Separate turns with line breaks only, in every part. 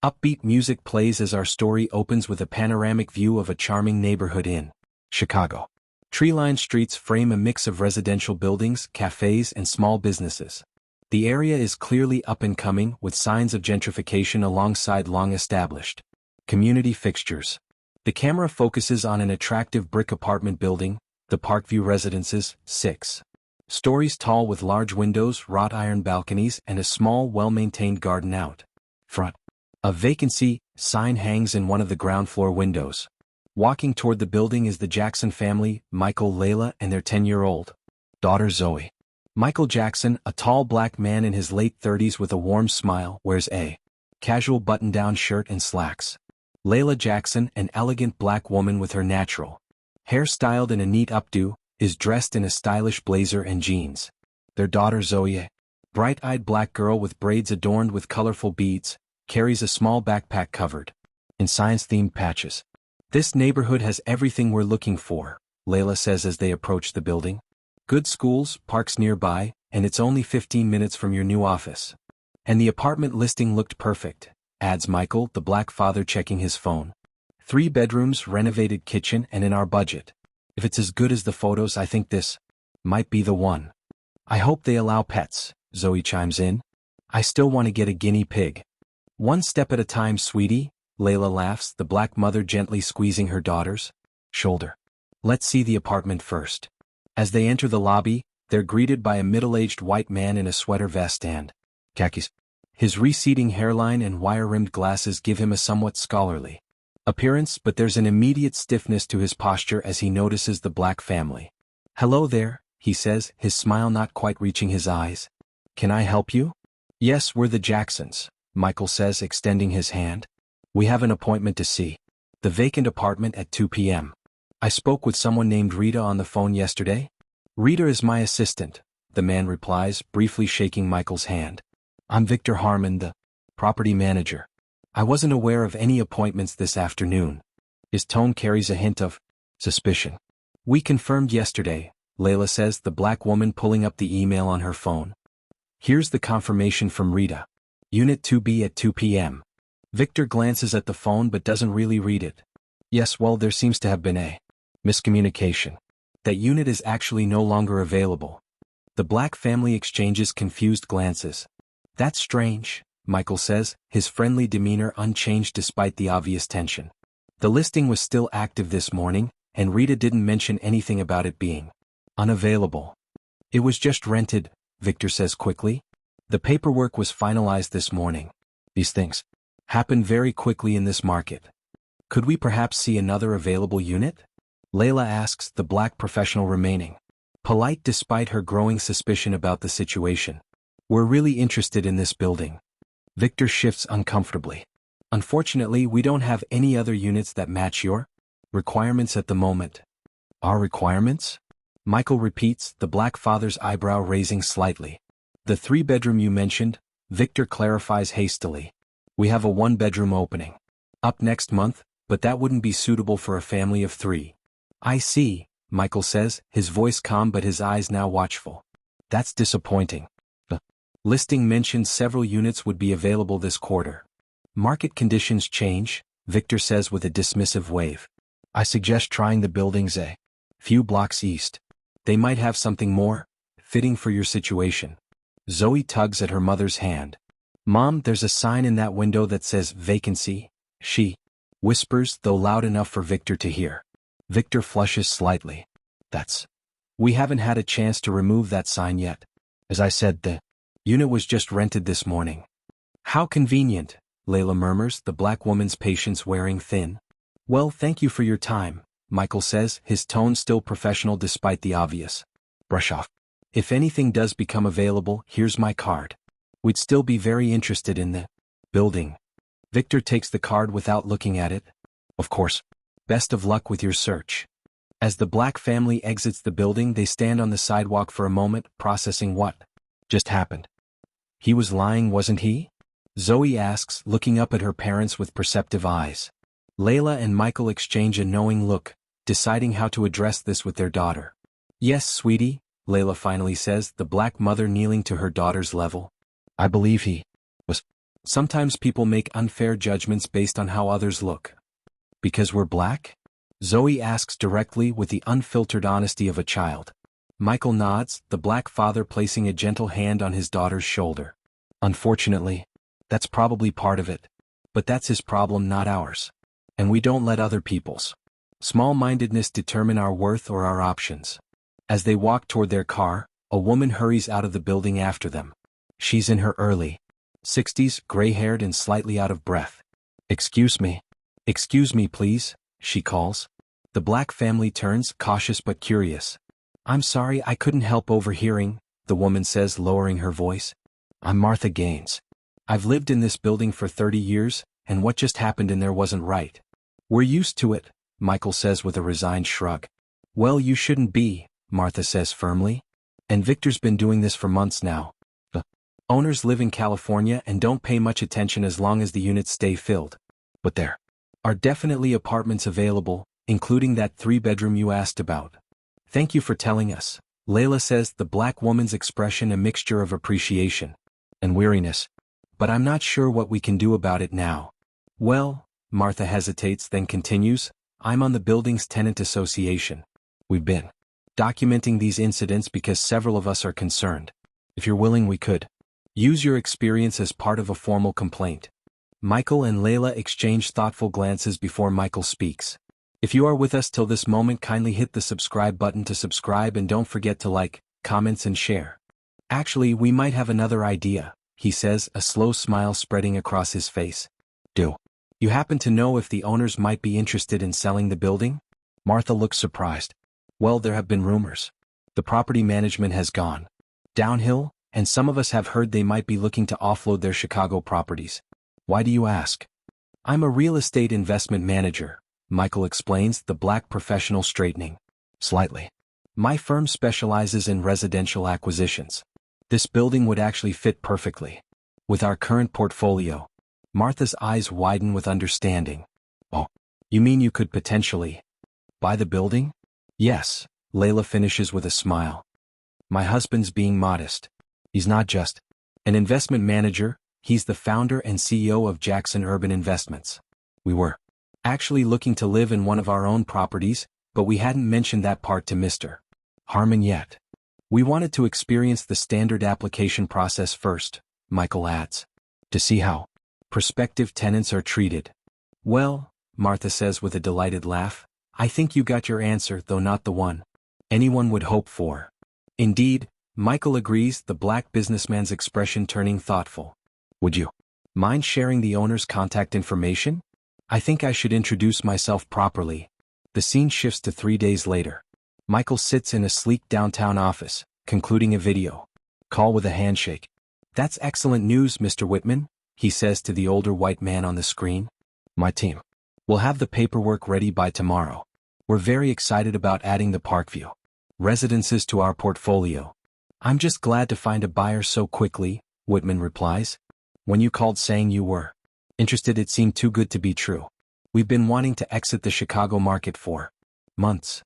Upbeat music plays as our story opens with a panoramic view of a charming neighborhood in Chicago. Tree-lined streets frame a mix of residential buildings, cafes, and small businesses. The area is clearly up and coming, with signs of gentrification alongside long-established community fixtures. The camera focuses on an attractive brick apartment building, the Parkview Residences, 6 stories tall with large windows, wrought iron balconies, and a small, well-maintained garden out front. A vacancy sign hangs in one of the ground floor windows. Walking toward the building is the Jackson family, Michael, Layla, and their 10-year-old daughter Zoe. Michael Jackson, a tall black man in his late 30s with a warm smile, wears a casual button-down shirt and slacks. Layla Jackson, an elegant black woman with her natural hair styled in a neat updo, is dressed in a stylish blazer and jeans. Their daughter Zoe, a bright-eyed black girl with braids adorned with colorful beads, carries a small backpack covered in science-themed patches. "This neighborhood has everything we're looking for," Layla says as they approach the building. "Good schools, parks nearby, and it's only 15 minutes from your new office." "And the apartment listing looked perfect," adds Michael, the black father, checking his phone. 3 bedrooms, renovated kitchen, and in our budget. If it's as good as the photos, I think this might be the one. "I hope they allow pets," Zoe chimes in. "I still want to get a guinea pig." "One step at a time, sweetie," Layla laughs, the black mother gently squeezing her daughter's shoulder. "Let's see the apartment first." As they enter the lobby, they're greeted by a middle-aged white man in a sweater vest and khakis. His receding hairline and wire-rimmed glasses give him a somewhat scholarly appearance, but there's an immediate stiffness to his posture as he notices the black family. "Hello there," he says, his smile not quite reaching his eyes. "Can I help you?" "Yes, we're the Jacksons," Michael says, extending his hand. "We have an appointment to see the vacant apartment at 2 p.m. I spoke with someone named Rita on the phone yesterday." "Rita is my assistant," the man replies, briefly shaking Michael's hand. "I'm Victor Harmon, the property manager. I wasn't aware of any appointments this afternoon." His tone carries a hint of suspicion. "We confirmed yesterday," Layla says, the black woman pulling up the email on her phone. "Here's the confirmation from Rita. Unit 2B at 2 p.m. Victor glances at the phone but doesn't really read it. "Yes, well, there seems to have been a miscommunication. That unit is actually no longer available." The black family exchanges confused glances. "That's strange," Michael says, his friendly demeanor unchanged despite the obvious tension. "The listing was still active this morning, and Rita didn't mention anything about it being unavailable." "It was just rented," Victor says quickly. "The paperwork was finalized this morning. These things happen very quickly in this market. Could we perhaps see another available unit?" Layla asks, the black professional remaining polite despite her growing suspicion about the situation. "We're really interested in this building." Victor shifts uncomfortably. "Unfortunately, we don't have any other units that match your requirements at the moment." "Our requirements?" Michael repeats, the black father's eyebrow raising slightly. "The 3-bedroom you mentioned," Victor clarifies hastily. "We have a 1-bedroom opening up next month, but that wouldn't be suitable for a family of 3. "I see," Michael says, his voice calm but his eyes now watchful. "That's disappointing. The listing mentioned several units would be available this quarter." "Market conditions change," Victor says with a dismissive wave. "I suggest trying the buildings a few blocks east. They might have something more fitting for your situation." Zoe tugs at her mother's hand. "Mom, there's a sign in that window that says vacancy," she whispers, though loud enough for Victor to hear. Victor flushes slightly. We haven't had a chance to remove that sign yet. As I said, the unit was just rented this morning." "How convenient," Layla murmurs, the black woman's patience wearing thin. "Well, thank you for your time," Michael says, his tone still professional despite the obvious brush off. "If anything does become available, here's my card. We'd still be very interested in the building." Victor takes the card without looking at it. "Of course. Best of luck with your search." As the black family exits the building, they stand on the sidewalk for a moment, processing what just happened. "He was lying, wasn't he?" Zoe asks, looking up at her parents with perceptive eyes. Layla and Michael exchange a knowing look, deciding how to address this with their daughter. "Yes, sweetie," Layla finally says, the black mother kneeling to her daughter's level. "I believe he was." Sometimes people make unfair judgments based on how others look. Because we're black? Zoe asks directly with the unfiltered honesty of a child. Michael nods, the black father placing a gentle hand on his daughter's shoulder. Unfortunately, that's probably part of it. But that's his problem, not ours. And we don't let other people's small-mindedness determine our worth or our options. As they walk toward their car, a woman hurries out of the building after them. She's in her early 60s, gray-haired and slightly out of breath. Excuse me, please, she calls. The black family turns, cautious but curious. I'm sorry, I couldn't help overhearing, the woman says, lowering her voice. I'm Martha Gaines. I've lived in this building for 30 years, and what just happened in there wasn't right. We're used to it, Michael says with a resigned shrug. Well, you shouldn't be, Martha says firmly. And Victor's been doing this for months now. The owners live in California and don't pay much attention as long as the units stay filled. But there are definitely apartments available, including that 3-bedroom you asked about. Thank you for telling us, Layla says, the black woman's expression a mixture of appreciation and weariness. But I'm not sure what we can do about it now. Well, Martha hesitates, then continues, I'm on the building's tenant association. We've been documenting these incidents because several of us are concerned. If you're willing, we could use your experience as part of a formal complaint. Michael and Layla exchange thoughtful glances before Michael speaks. If you are with us till this moment, kindly hit the subscribe button to subscribe and don't forget to like, comments and share. Actually, we might have another idea, he says, a slow smile spreading across his face. Do you happen to know if the owners might be interested in selling the building? Martha looks surprised. Well, there have been rumors. The property management has gone downhill, and some of us have heard they might be looking to offload their Chicago properties. Why do you ask? I'm a real estate investment manager, Michael explains, the black professional straightening slightly. My firm specializes in residential acquisitions. This building would actually fit perfectly with our current portfolio. Martha's eyes widen with understanding. Oh, you mean you could potentially buy the building? Yes, Layla finishes with a smile. My husband's being modest. He's not just an investment manager, he's the founder and CEO of Jackson Urban Investments. We were actually looking to live in one of our own properties, but we hadn't mentioned that part to Mr. Harmon yet. We wanted to experience the standard application process first, Michael adds, to see how prospective tenants are treated. Well, Martha says with a delighted laugh, I think you got your answer, though not the one anyone would hope for. Indeed, Michael agrees, the black businessman's expression turning thoughtful. Would you mind sharing the owner's contact information? I think I should introduce myself properly. The scene shifts to 3 days later. Michael sits in a sleek downtown office, concluding a video call with a handshake. That's excellent news, Mr. Whitman, he says to the older white man on the screen. My team will have the paperwork ready by tomorrow. We're very excited about adding the Parkview residences to our portfolio. I'm just glad to find a buyer so quickly, Whitman replies. When you called saying you were interested, it seemed too good to be true. We've been wanting to exit the Chicago market for months.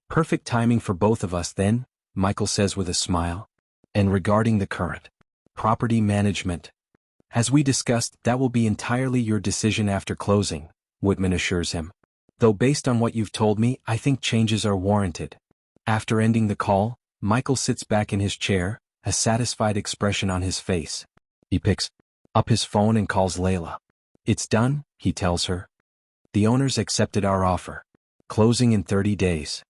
Perfect timing for both of us then, Michael says with a smile. And regarding the current property management, as we discussed, that will be entirely your decision after closing, Whitman assures him. Though based on what you've told me, I think changes are warranted. After ending the call, Michael sits back in his chair, a satisfied expression on his face. He picks up his phone and calls Layla. It's done, he tells her. The owners accepted our offer. Closing in 30 days.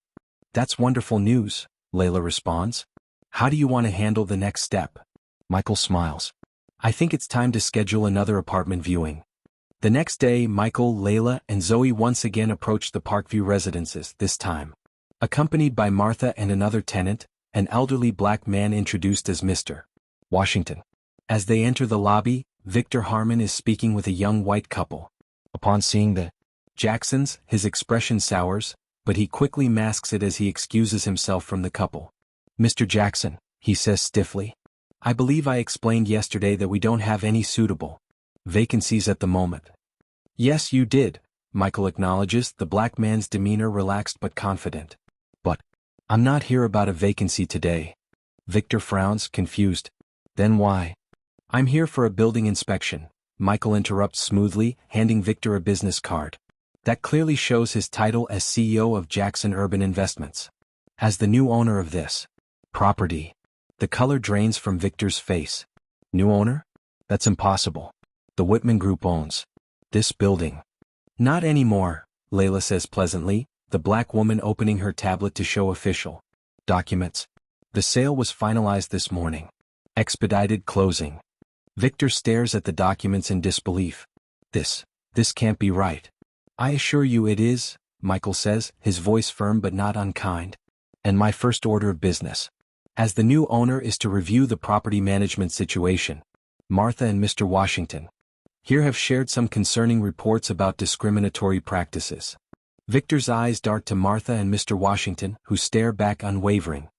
That's wonderful news, Layla responds. How do you want to handle the next step? Michael smiles. I think it's time to schedule another apartment viewing. The next day, Michael, Layla, and Zoe once again approach the Parkview residences, this time accompanied by Martha and another tenant, an elderly black man introduced as Mr. Washington. As they enter the lobby, Victor Harmon is speaking with a young white couple. Upon seeing the Jacksons, his expression sours, but he quickly masks it as he excuses himself from the couple. Mr. Jackson, he says stiffly. I believe I explained yesterday that we don't have any suitable vacancies at the moment. Yes, you did, Michael acknowledges, the black man's demeanor relaxed but confident. But I'm not here about a vacancy today. Victor frowns, confused. Then why? I'm here for a building inspection, Michael interrupts smoothly, handing Victor a business card. That clearly shows his title as CEO of Jackson Urban Investments. As the new owner of this property. The color drains from Victor's face. New owner? That's impossible. The Whitman Group owns this building. Not anymore, Layla says pleasantly, the black woman opening her tablet to show official documents. The sale was finalized this morning. Expedited closing. Victor stares at the documents in disbelief. This can't be right. I assure you it is, Michael says, his voice firm but not unkind. And my first order of business, as the new owner, is to review the property management situation. Martha and Mr. Washington here have shared some concerning reports about discriminatory practices. Victor's eyes dart to Martha and Mr. Washington, who stare back unwavering.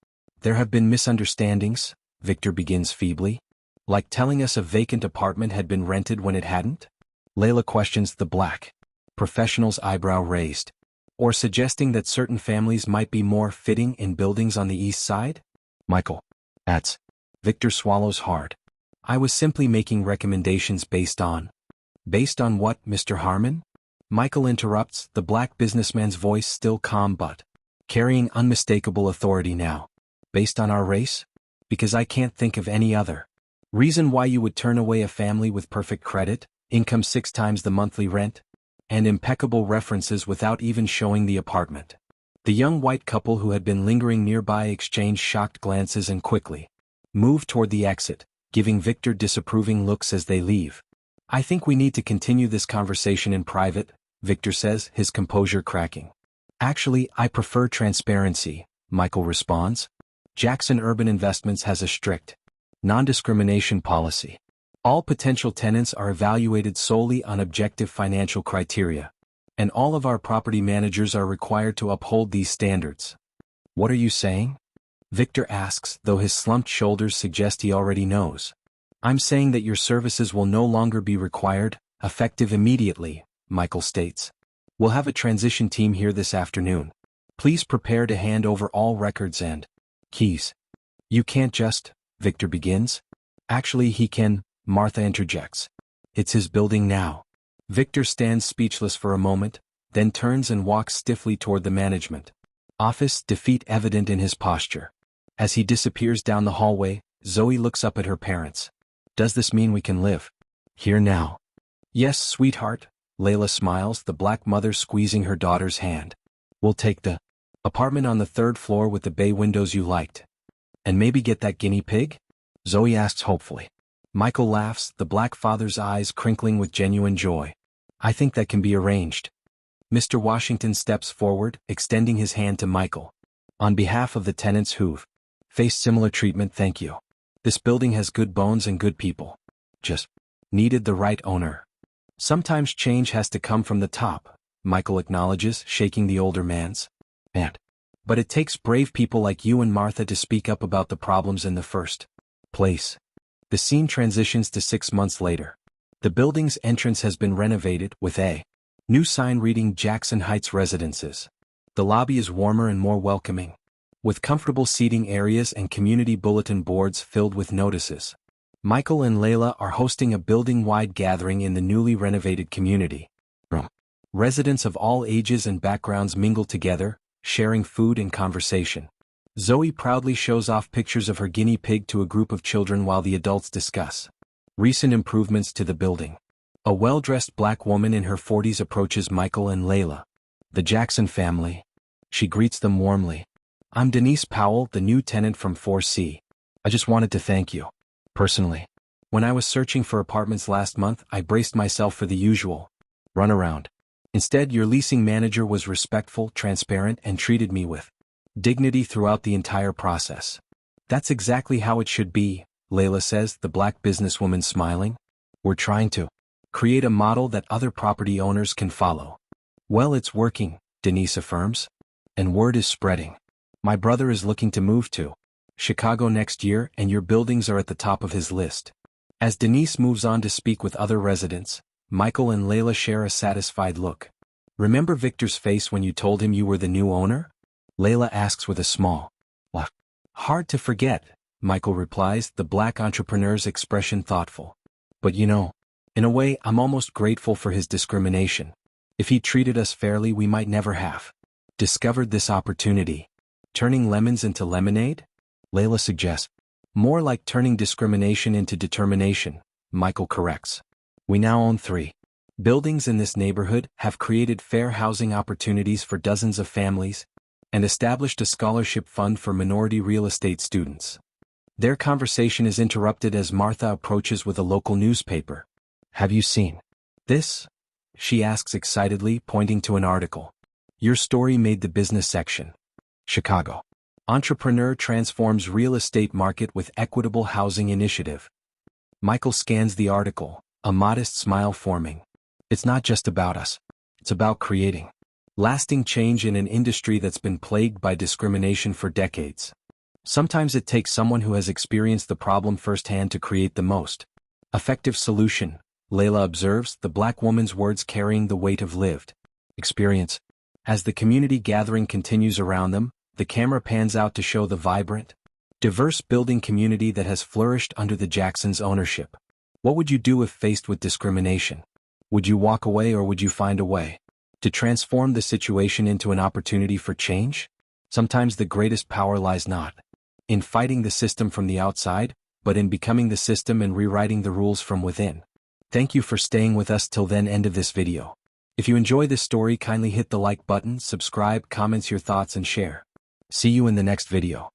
There have been misunderstandings, Victor begins feebly. Like telling us a vacant apartment had been rented when it hadn't? Layla questions the black professional's eyebrow raised. Or suggesting that certain families might be more fitting in buildings on the east side? Michael adds. Victor swallows hard. I was simply making recommendations based on what, Mr. Harmon? Michael interrupts, the black businessman's voice still calm but carrying unmistakable authority now. Based on our race? Because I can't think of any other reason why you would turn away a family with perfect credit, income 6 times the monthly rent, and impeccable references without even showing the apartment. The young white couple who had been lingering nearby exchanged shocked glances and quickly moved toward the exit, giving Victor disapproving looks as they leave. I think we need to continue this conversation in private, Victor says, his composure cracking. Actually, I prefer transparency, Michael responds. Jackson Urban Investments has a strict non-discrimination policy. All potential tenants are evaluated solely on objective financial criteria, and all of our property managers are required to uphold these standards. What are you saying? Victor asks, though his slumped shoulders suggest he already knows. I'm saying that your services will no longer be required, effective immediately, Michael states. We'll have a transition team here this afternoon. Please prepare to hand over all records and keys. You can't just, Victor begins. Actually, he can, Martha interjects. It's his building now. Victor stands speechless for a moment, then turns and walks stiffly toward the management office, defeat evident in his posture. As he disappears down the hallway, Zoe looks up at her parents. Does this mean we can live here now? Yes, sweetheart, Layla smiles, the black mother squeezing her daughter's hand. We'll take the apartment on the 3rd floor with the bay windows you liked. And maybe get that guinea pig? Zoe asks hopefully. Michael laughs, the black father's eyes crinkling with genuine joy. I think that can be arranged. Mr. Washington steps forward, extending his hand to Michael. On behalf of the tenants who've faced similar treatment, thank you. This building has good bones and good people. Just needed the right owner. Sometimes change has to come from the top, Michael acknowledges, shaking the older man's hand. But it takes brave people like you and Martha to speak up about the problems in the first place. The scene transitions to 6 months later. The building's entrance has been renovated, with a new sign reading Jackson Heights Residences. The lobby is warmer and more welcoming, with comfortable seating areas and community bulletin boards filled with notices. Michael and Layla are hosting a building-wide gathering in the newly renovated community room. Residents of all ages and backgrounds mingle together, sharing food and conversation. Zoe proudly shows off pictures of her guinea pig to a group of children while the adults discuss recent improvements to the building. A well-dressed black woman in her 40s approaches Michael and Layla. The Jackson family. She greets them warmly. I'm Denise Powell, the new tenant from 4C. I just wanted to thank you. Personally. When I was searching for apartments last month, I braced myself for the usual runaround. Instead, your leasing manager was respectful, transparent, and treated me with dignity throughout the entire process. That's exactly how it should be, Layla says, the black businesswoman smiling. We're trying to create a model that other property owners can follow. Well, it's working, Denise affirms. And word is spreading. My brother is looking to move to Chicago next year, and your buildings are at the top of his list. As Denise moves on to speak with other residents, Michael and Layla share a satisfied look. Remember Victor's face when you told him you were the new owner? Layla asks with a small laugh. Hard to forget, Michael replies, the black entrepreneur's expression thoughtful. But you know, In a way, I'm almost grateful for his discrimination. If he treated us fairly, we might never have discovered this opportunity. Turning lemons into lemonade? Layla suggests. More like turning discrimination into determination, Michael corrects. We now own 3 buildings in this neighborhood, have created fair housing opportunities for dozens of families, and established a scholarship fund for minority real estate students. Their conversation is interrupted as Martha approaches with a local newspaper. Have you seen this? She asks excitedly, pointing to an article. Your story made the business section. Chicago. Entrepreneur transforms real estate market with equitable housing initiative. Michael scans the article, a modest smile forming. It's not just about us. It's about creating lasting change in an industry that's been plagued by discrimination for decades. Sometimes it takes someone who has experienced the problem firsthand to create the most effective solution, Layla observes, the black woman's words carrying the weight of lived experience. As the community gathering continues around them, the camera pans out to show the vibrant, diverse building community that has flourished under the Jacksons' ownership. What would you do if faced with discrimination? Would you walk away or would you find a way to transform the situation into an opportunity for change? Sometimes the greatest power lies not in fighting the system from the outside, but in becoming the system and rewriting the rules from within. Thank you for staying with us till then end of this video. If you enjoy this story, kindly hit the like button, subscribe, comments your thoughts and share. See you in the next video.